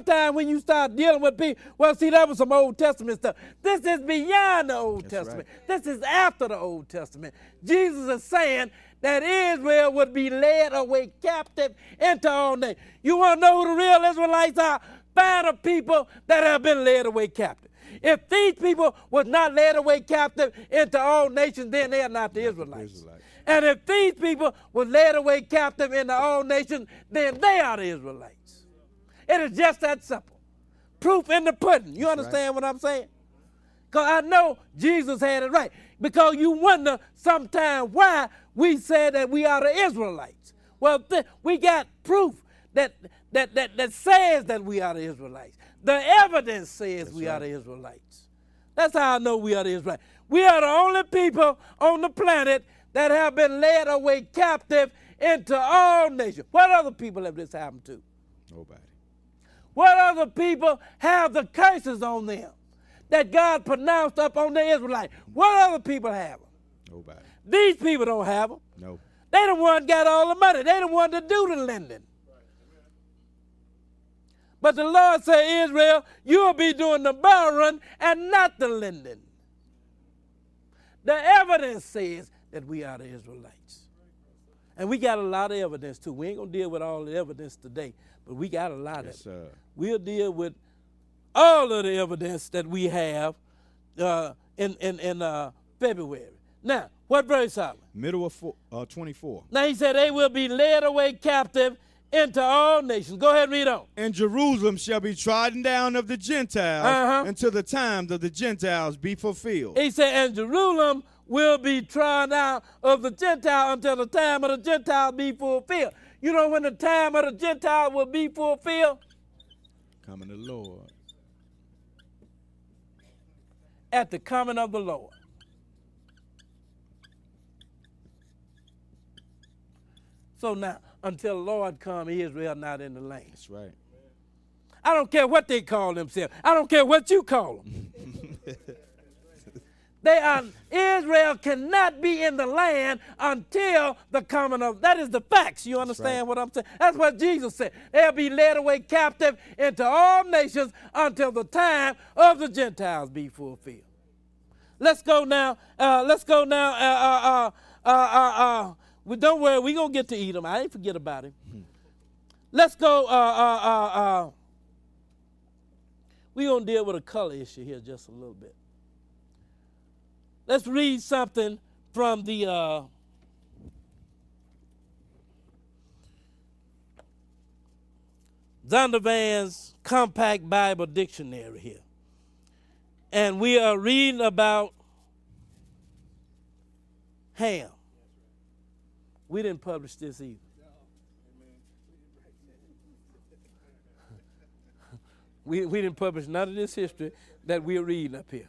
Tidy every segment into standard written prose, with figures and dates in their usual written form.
sometimes when you start dealing with people, well, see, that was some Old Testament stuff. This is beyond the Old Testament. Right. This is after the Old Testament. Jesus is saying that Israel would be led away captive into all nations. You want to know who the real Israelites are? Find the people that have been led away captive. If these people was not led away captive into all nations, then they are not the Israelites. And if these people were led away captive into all nations, then they are the Israelites. It is just that simple. Proof in the pudding. You understand what I'm saying? Because I know Jesus had it right. Because you wonder sometimes why we say that we are the Israelites. Well, we got proof that says that we are the Israelites. The evidence says we are the Israelites. That's how I know we are the Israelites. We are the only people on the planet that have been led away captive into all nations. What other people have this happened to? Nobody. What other people have the curses on them that God pronounced up on the Israelites? What other people have them? Nobody. These people don't have them. No. They the one got all the money. They the one to do the lending. But the Lord said, Israel, you'll be doing the borrowing and not the lending. The evidence says that we are the Israelites. And we got a lot of evidence too. We ain't going to deal with all the evidence today, but we got a lot of it. Sir. We'll deal with all of the evidence that we have in February. Now, what verse are we? Middle of 24. Now he said they will be led away captive into all nations. Go ahead and read on. And Jerusalem shall be trodden down of the Gentiles until the times of the Gentiles be fulfilled. He said, and Jerusalem will be trodden out of the Gentiles until the time of the Gentiles be fulfilled. You know when the time of the Gentiles will be fulfilled? Coming the Lord. At the coming of the Lord. So now, until the Lord come, Israel not in the land. That's right. I don't care what they call themselves. I don't care what you call them. Israel cannot be in the land until the coming of, that is the facts. You understand what I'm saying? That's what Jesus said. They'll be led away captive into all nations until the time of the Gentiles be fulfilled. Let's go now. Don't worry, we're going to get to Edom. I ain't forget about him. Let's go. We're going to deal with a color issue here just a little bit. Let's read something from the Zondervan's Compact Bible Dictionary here. And we are reading about Ham. We didn't publish this either. We didn't publish none of this history that we're reading up here.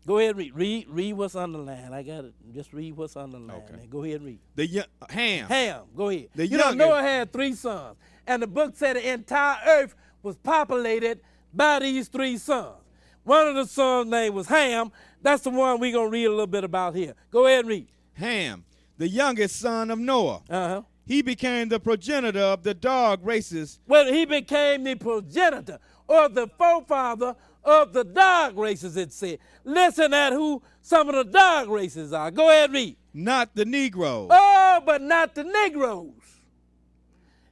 Go ahead and read. Read what's underlined. I got it. Just read what's underlined. Okay. Go ahead and read. Ham. Ham. Go ahead. Noah had 3 sons. And the book said the entire earth was populated by these 3 sons. One of the sons' name was Ham. That's the one we're going to read a little bit about here. Go ahead and read. Ham, the youngest son of Noah. He became the progenitor of the dog races. Well, he became the progenitor or the forefather of the dog races, it said. Listen at who some of the dog races are. Go ahead and read. Not the Negroes. Oh, but not the Negroes.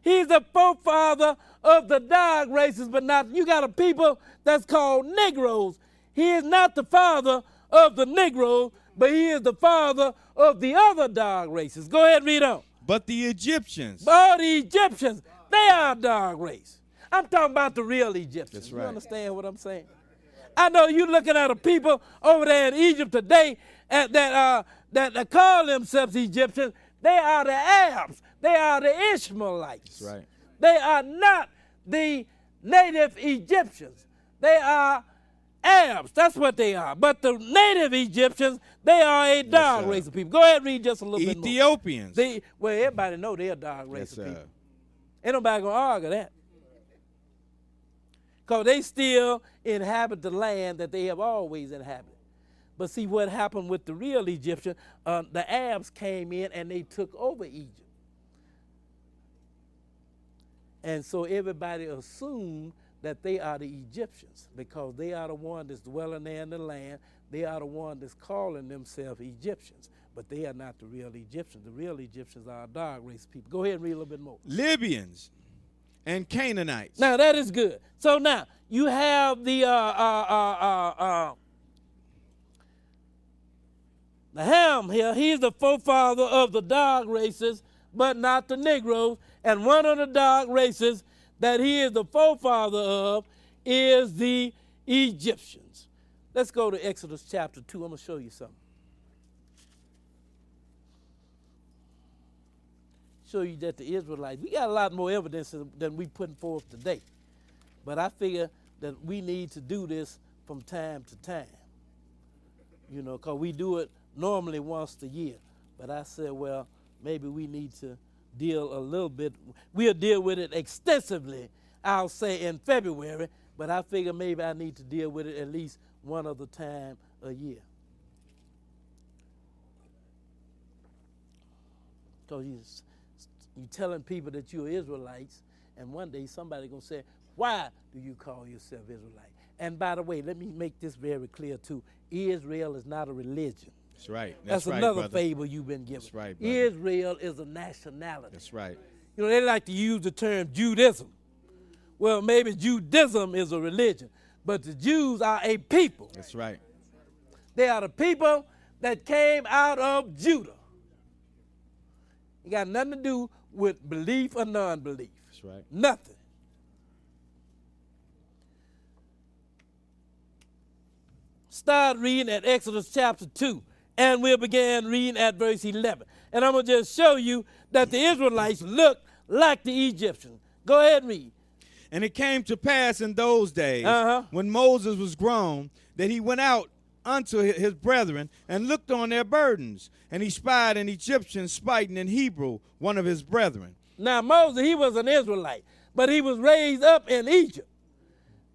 He's the forefather of the dog races, but not, you got a people that's called Negroes. He is not the father of the Negroes, but he is the father of the other dog races. Go ahead and read on. But the Egyptians. Oh, the Egyptians, they are a dog race. I'm talking about the real Egyptians. That's right. You understand what I'm saying? I know you're looking at a people over there in Egypt today that call themselves Egyptians. They are the Arabs. They are the Ishmaelites. That's right. They are not the native Egyptians. They are Arabs. That's what they are. But the native Egyptians, they are a dog race of people. Go ahead and read just a little bit more. Ethiopians. Well, everybody know they're a dog race of people. Ain't nobody going to argue that. Because they still inhabit the land that they have always inhabited. But see what happened with the real Egyptian, the Arabs came in and they took over Egypt. And so everybody assumed that they are the Egyptians because they are the one that's dwelling there in the land. They are the one that's calling themselves Egyptians. But they are not the real Egyptians. The real Egyptians are a dark race people. Go ahead and read a little bit more. Libyans and Canaanites. Now, that is good. So now, you have the Ham here. He's the forefather of the dark races, but not the Negroes. And one of the dark races that he is the forefather of is the Egyptians. Let's go to Exodus chapter 2. I'm going to show you something. Show you that the Israelites, we got a lot more evidence than we putting forth today. But I figure that we need to do this from time to time. You know, because we do it normally once a year. But I said, well, maybe we need to deal a little bit. We'll deal with it extensively, I'll say, in February. But I figure maybe I need to deal with it at least one other time a year. Because you're telling people that you're Israelites, and one day somebody's going to say, why do you call yourself Israelite? And by the way, let me make this very clear too. Israel is not a religion. That's right. That's right, another brother. fable you've been given. That's right, brother. Israel is a nationality. That's right. You know, they like to use the term Judaism. Well, maybe Judaism is a religion, but the Jews are a people. That's right. They are the people that came out of Judah. It got nothing to do with belief or non-belief. That's right. Nothing. Start reading at Exodus chapter 2, and we'll begin reading at verse 11. And I'm going to just show you that the Israelites looked like the Egyptians. Go ahead and read. And it came to pass in those days, when Moses was grown, that he went out unto his brethren and looked on their burdens. And he spied an Egyptian spiting in Hebrew, one of his brethren. Now Moses, he was an Israelite, but he was raised up in Egypt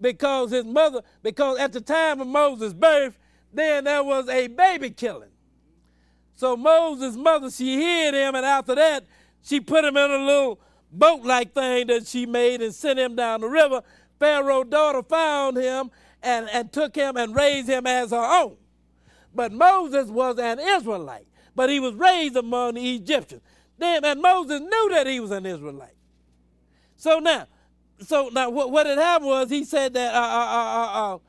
because his mother, because at the time of Moses' birth, then there was a baby killing. So Moses' mother, she hid him, and after that, she put him in a little boat-like thing that she made and sent him down the river. Pharaoh's daughter found him and took him and raised him as her own. But Moses was an Israelite, but he was raised among the Egyptians. And Moses knew that he was an Israelite. So now what had happened was he said that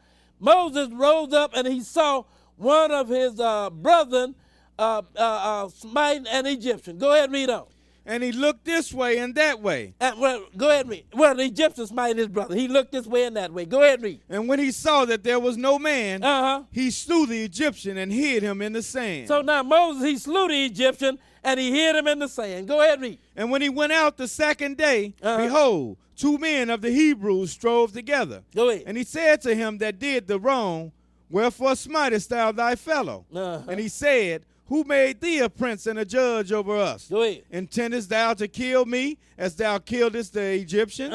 Moses rose up and he saw one of his brethren smiting an Egyptian. Go ahead and read on. And he looked this way and that way. Well, go ahead and read. Well, the Egyptian smiting his brother. He looked this way and that way. Go ahead and read. And when he saw that there was no man, he slew the Egyptian and hid him in the sand. So now Moses, he slew the Egyptian and he hid him in the sand. Go ahead and read. And when he went out the second day, behold, two men of the Hebrews strove together. Go ahead. And he said to him that did the wrong, wherefore smitest thou thy fellow? And he said, who made thee a prince and a judge over us? Go ahead. Intendest thou to kill me as thou killedest the Egyptian?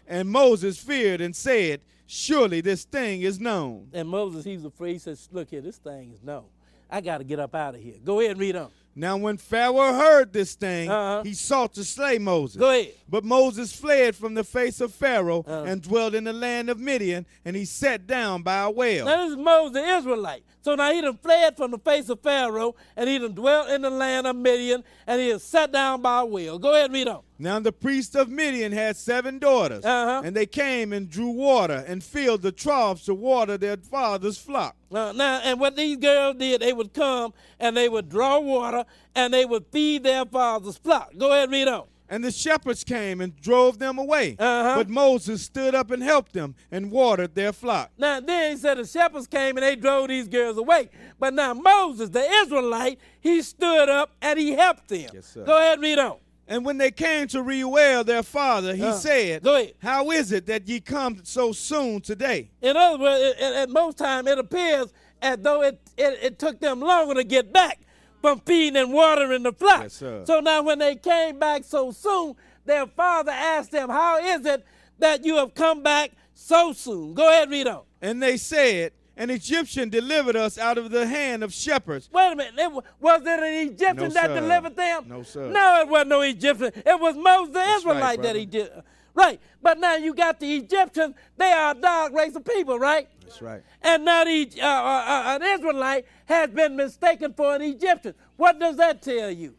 And Moses feared and said, surely this thing is known. And Moses, he was afraid. He says, look here, this thing is known. I got to get up out of here. Go ahead and read on. Now when Pharaoh heard this thing, he sought to slay Moses. Go ahead. But Moses fled from the face of Pharaoh and dwelt in the land of Midian, and he sat down by a well. Now this is Moses, the Israelite. So now he done fled from the face of Pharaoh, and he done dwelt in the land of Midian, and he has sat down by a well. Go ahead and read on. Now the priest of Midian had 7 daughters, and they came and drew water and filled the troughs to water their father's flock. Now, and what these girls did, they would come and they would draw water and they would feed their father's flock. Go ahead and read on. And the shepherds came and drove them away. But Moses stood up and helped them and watered their flock. Now then he said the shepherds came and they drove these girls away. But now Moses, the Israelite, he stood up and he helped them. Yes, sir. Go ahead and read on. And when they came to Reuel, their father, he said, Go ahead. how is it that ye come so soon today? In other words, at most time it appears as though it took them longer to get back from feeding and watering the flock. Yes, sir. So now when they came back so soon, their father asked them, how is it that you have come back so soon? Go ahead and read on. And they said, an Egyptian delivered us out of the hand of shepherds. Wait a minute. Was it an Egyptian that delivered them? No, sir. No, it wasn't no Egyptian. It was Moses the That's Israelite right, that he did. Right. But now you got the Egyptians. They are a dark race of people, right? That's right. And now an Israelite has been mistaken for an Egyptian. What does that tell you?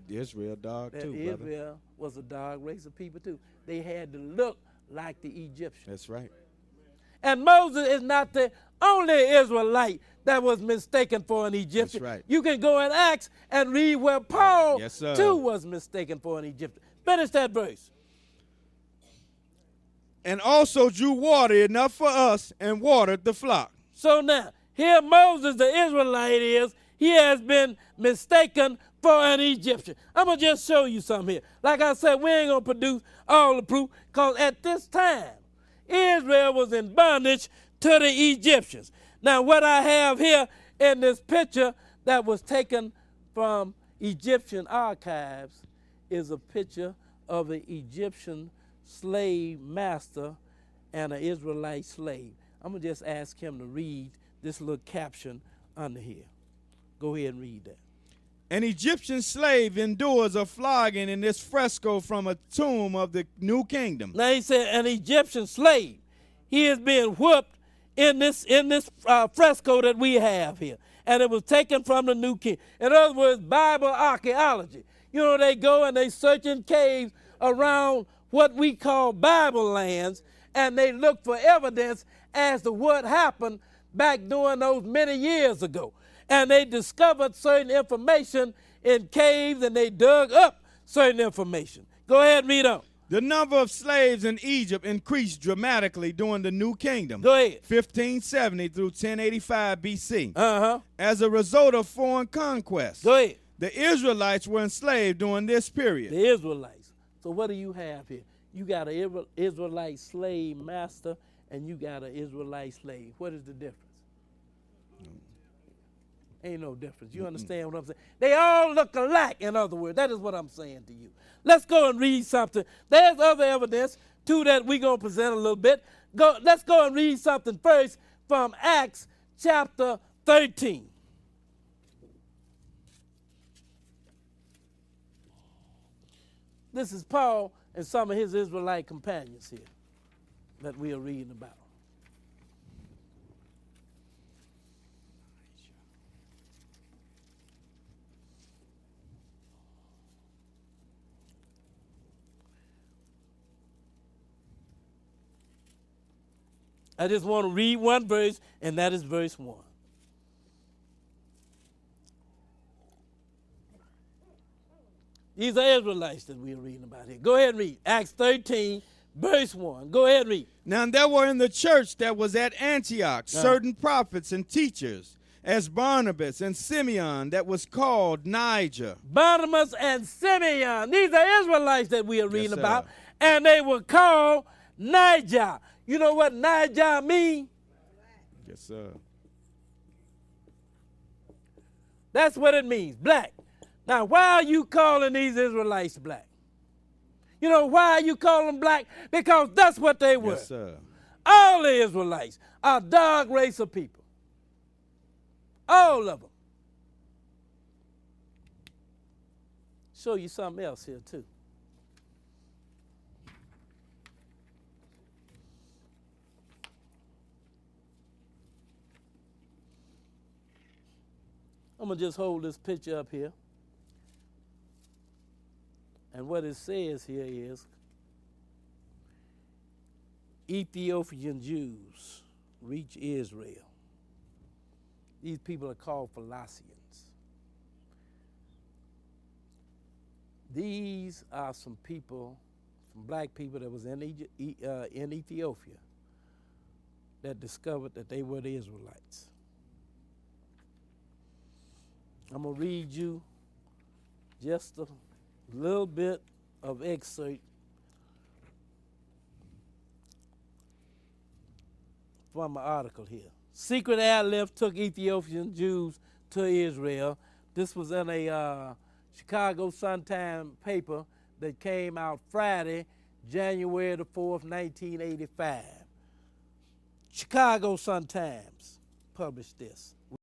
Israel dog That too, Israel brother. was a dark race of people too. They had to look like the Egyptians. That's right. And Moses is not the only Israelite that was mistaken for an Egyptian. That's right. You can go in Acts and read where Paul Yes, sir. too was mistaken for an Egyptian. Finish that verse. And also drew water enough for us and watered the flock. So now, here Moses, the Israelite, he has been mistaken for an Egyptian. I'm going to just show you something here. Like I said, we ain't going to produce all the proof, because at this time, Israel was in bondage to the Egyptians. Now, what I have here in this picture that was taken from Egyptian archives is a picture of an Egyptian slave master and an Israelite slave. I'm going to just ask him to read this little caption under here. Go ahead and read that. An Egyptian slave endures a flogging in this fresco from a tomb of the New Kingdom. Now he said an Egyptian slave. He is being whooped in this fresco that we have here. And it was taken from the New Kingdom. In other words, Bible archaeology. You know, they go and they search in caves around what we call Bible lands, and they look for evidence as to what happened back during those many years ago. And they discovered certain information in caves, and they dug up certain information. Go ahead and read on. The number of slaves in Egypt increased dramatically during the New Kingdom. Go ahead. 1570 through 1085 BC. Uh-huh. As a result of foreign conquest. Go ahead. The Israelites were enslaved during this period. The Israelites. So what do you have here? You got an Israelite slave master, and you got an Israelite slave. What is the difference? Ain't no difference. You understand what I'm saying? They all look alike, in other words. That is what I'm saying to you. Let's go and read something. There's other evidence, too, that we're going to present a little bit. Let's go and read something first from Acts chapter 13. This is Paul and some of his Israelite companions here that we are reading about. I just want to read one verse, and that is verse 1. These are Israelites that we are reading about here. Go ahead and read. Acts 13, verse 1. Go ahead and read. Now there were in the church that was at Antioch certain prophets and teachers, as Barnabas and Simeon that was called Niger. Barnabas and Simeon. These are Israelites that we are reading Yes, about, and they were called Niger. You know what Niger means? Yes, sir. That's what it means, black. Now, why are you calling these Israelites black? You know why you call them black? Because that's what they were. Yes, sir. All the Israelites are a dark race of people. All of them. Show you something else here, too. I'm going to just hold this picture up here. And what it says here is, Ethiopian Jews reach Israel. These people are called Philistines. These are some people, some black people that was in Ethiopia that discovered that they were the Israelites. I'm going to read you just a little bit of excerpt from an article here. Secret airlift took Ethiopian Jews to Israel. This was in a Chicago Sun-Times paper that came out Friday, January the 4th, 1985. Chicago Sun-Times published this.